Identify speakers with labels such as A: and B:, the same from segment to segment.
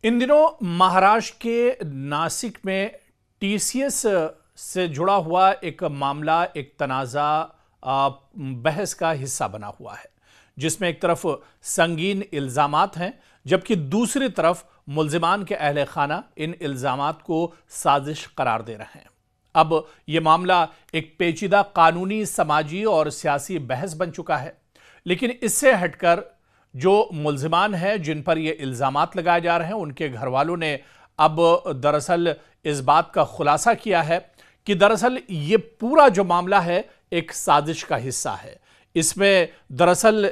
A: इन दिनों महाराष्ट्र के नासिक में टीसीएस से जुड़ा हुआ एक मामला एक तनाज़ा बहस का हिस्सा बना हुआ है, जिसमें एक तरफ संगीन इल्ज़ामात हैं जबकि दूसरी तरफ मुल्ज़िमान के अहले खाना इन इल्ज़ामात को साजिश करार दे रहे हैं। अब यह मामला एक पेचीदा कानूनी, समाजी और सियासी बहस बन चुका है, लेकिन इससे हटकर जो मुल्ज़िमान हैं जिन पर ये इल्ज़ामात लगाए जा रहे हैं, उनके घर वालों ने अब दरअसल इस बात का खुलासा किया है कि दरअसल ये पूरा जो मामला है एक साजिश का हिस्सा है। इसमें दरअसल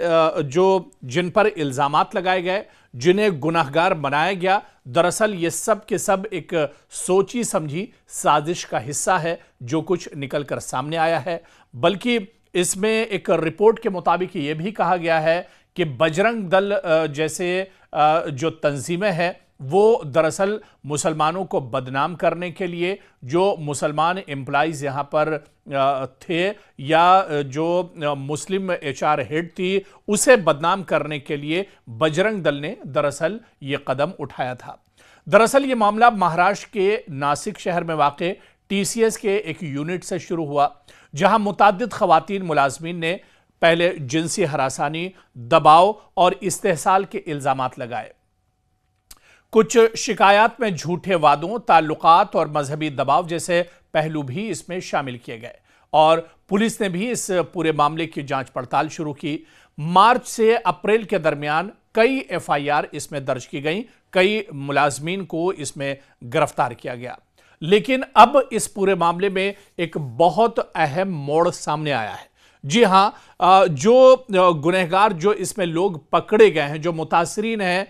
A: जिन पर इल्ज़ामात लगाए गए, जिन्हें गुनहगार बनाया गया, दरअसल ये सब के सब एक सोची समझी साजिश का हिस्सा है जो कुछ निकल कर सामने आया है। बल्कि इसमें एक रिपोर्ट के मुताबिक ये भी कहा गया है कि बजरंग दल जैसे जो तंजीमें हैं वो दरअसल मुसलमानों को बदनाम करने के लिए, जो मुसलमान एम्प्लॉइज़ यहाँ पर थे या जो मुस्लिम एचआर हेड थी, उसे बदनाम करने के लिए बजरंग दल ने दरअसल ये कदम उठाया था। दरअसल ये मामला महाराष्ट्र के नासिक शहर में वाक़ टीसीएस के एक यूनिट से शुरू हुआ, जहां मुताद्दिद ख़वातीन मुलाज़मीन ने पहले जिनसी हरासानी, दबाव और इस्तेहसाल के इल्ज़ामात लगाए। कुछ शिकायत में झूठे वादों, ताल्लुकात और मजहबी दबाव जैसे पहलू भी इसमें शामिल किए गए और पुलिस ने भी इस पूरे मामले की जांच पड़ताल शुरू की। मार्च से अप्रैल के दरमियान कई एफआईआर इसमें दर्ज की गई, कई मुलाजमीन को इसमें गिरफ्तार किया गया। लेकिन अब इस पूरे मामले में एक बहुत अहम मोड़ सामने आया है। जी हां, जो गुनहगार, जो इसमें लोग पकड़े गए हैं, जो मुतासरीन हैं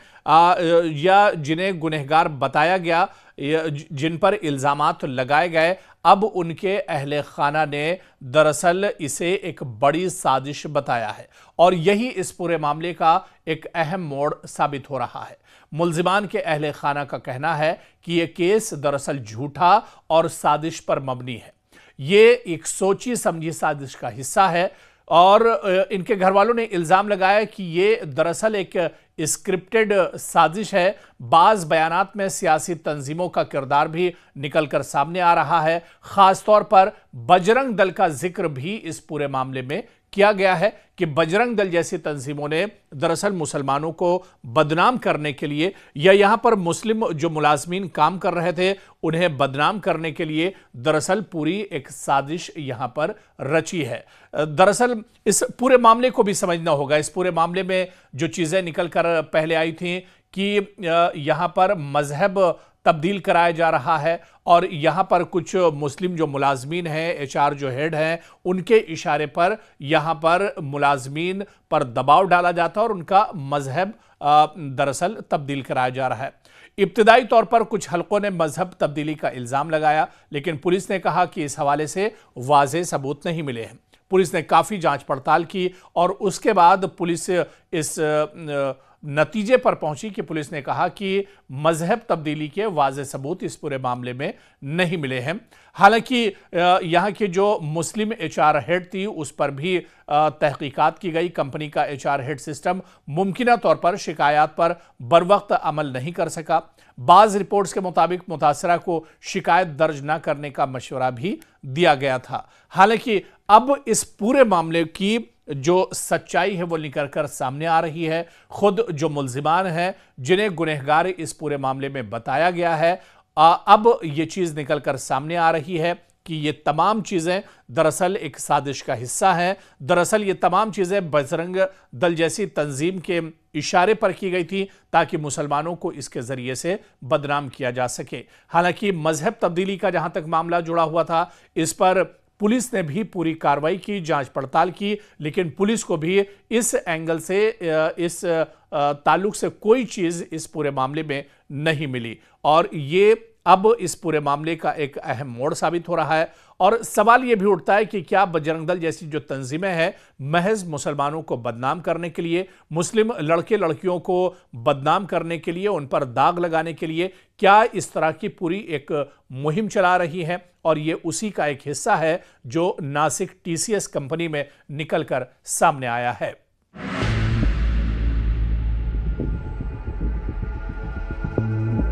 A: या जिन्हें गुनहगार बताया गया, जिन पर इल्ज़ामात लगाए गए, अब उनके अहले खाना ने दरअसल इसे एक बड़ी साजिश बताया है और यही इस पूरे मामले का एक अहम मोड़ साबित हो रहा है। मुल्ज़िमान के अहले खाना का कहना है कि यह केस दरअसल झूठा और साजिश पर मबनी है। ये एक सोची समझी साजिश का हिस्सा है और इनके घर वालों ने इल्ज़ाम लगाया कि ये दरअसल एक स्क्रिप्टेड साजिश है। बाज़ बयानात में सियासी तंजीमों का किरदार भी निकल कर सामने आ रहा है। ख़ास तौर पर बजरंग दल का जिक्र भी इस पूरे मामले में किया गया है कि बजरंग दल जैसी तंजीमों ने दरअसल मुसलमानों को बदनाम करने के लिए या यहाँ पर मुस्लिम जो मुलाजमीन काम कर रहे थे उन्हें बदनाम करने के लिए दरअसल पूरी एक साजिश यहाँ पर रची है। दरअसल इस पूरे मामले को भी समझना होगा। इस पूरे मामले में जो चीज़ें निकल कर पहले आई थी कि यहाँ पर मजहब तब्दील कराया जा रहा है और यहाँ पर कुछ मुस्लिम जो मुलाजमीन हैं, एचआर जो हेड हैं, उनके इशारे पर यहाँ पर मुलाजमीन पर दबाव डाला जाता है और उनका मजहब दरअसल तब्दील कराया जा रहा है। इब्तिदाई तौर पर कुछ हलकों ने मजहब तब्दीली का इल्ज़ाम लगाया, लेकिन पुलिस ने कहा कि इस हवाले से वाज़ेह सबूत नहीं मिले हैं। पुलिस ने काफ़ी जांच पड़ताल की और उसके बाद पुलिस इस नतीजे पर पहुंची कि पुलिस ने कहा कि मजहब तब्दीली के वाज़ेह सबूत इस पूरे मामले में नहीं मिले हैं। हालांकि यहाँ के जो मुस्लिम एचआर हेड थी उस पर भी तहकीकात की गई। कंपनी का एचआर हेड सिस्टम मुमकिना तौर पर शिकायत पर बरवक्त अमल नहीं कर सका। बाज़ रिपोर्ट्स के मुताबिक मुतासरा को शिकायत दर्ज न करने का मशवरा भी दिया गया था। हालांकि अब इस पूरे मामले की जो सच्चाई है वो निकल कर सामने आ रही है। खुद जो मुल्ज़िमान हैं, जिन्हें गुनहगार इस पूरे मामले में बताया गया है, अब ये चीज़ निकल कर सामने आ रही है कि ये तमाम चीज़ें दरअसल एक साजिश का हिस्सा हैं। दरअसल ये तमाम चीज़ें बजरंग दल जैसी तंजीम के इशारे पर की गई थी ताकि मुसलमानों को इसके ज़रिए से बदनाम किया जा सके। हालांकि मजहब तब्दीली का जहाँ तक मामला जुड़ा हुआ था, इस पर पुलिस ने भी पूरी कार्रवाई की, जांच पड़ताल की, लेकिन पुलिस को भी इस एंगल से, इस ताल्लुक से कोई चीज़ इस पूरे मामले में नहीं मिली और ये अब इस पूरे मामले का एक अहम मोड़ साबित हो रहा है। और सवाल ये भी उठता है कि क्या बजरंग दल जैसी जो तंजीमें हैं महज मुसलमानों को बदनाम करने के लिए, मुस्लिम लड़के लड़कियों को बदनाम करने के लिए, उन पर दाग लगाने के लिए क्या इस तरह की पूरी एक मुहिम चला रही है? और ये उसी का एक हिस्सा है जो नासिक टीसीएस कंपनी में निकलकर सामने आया है।
B: है।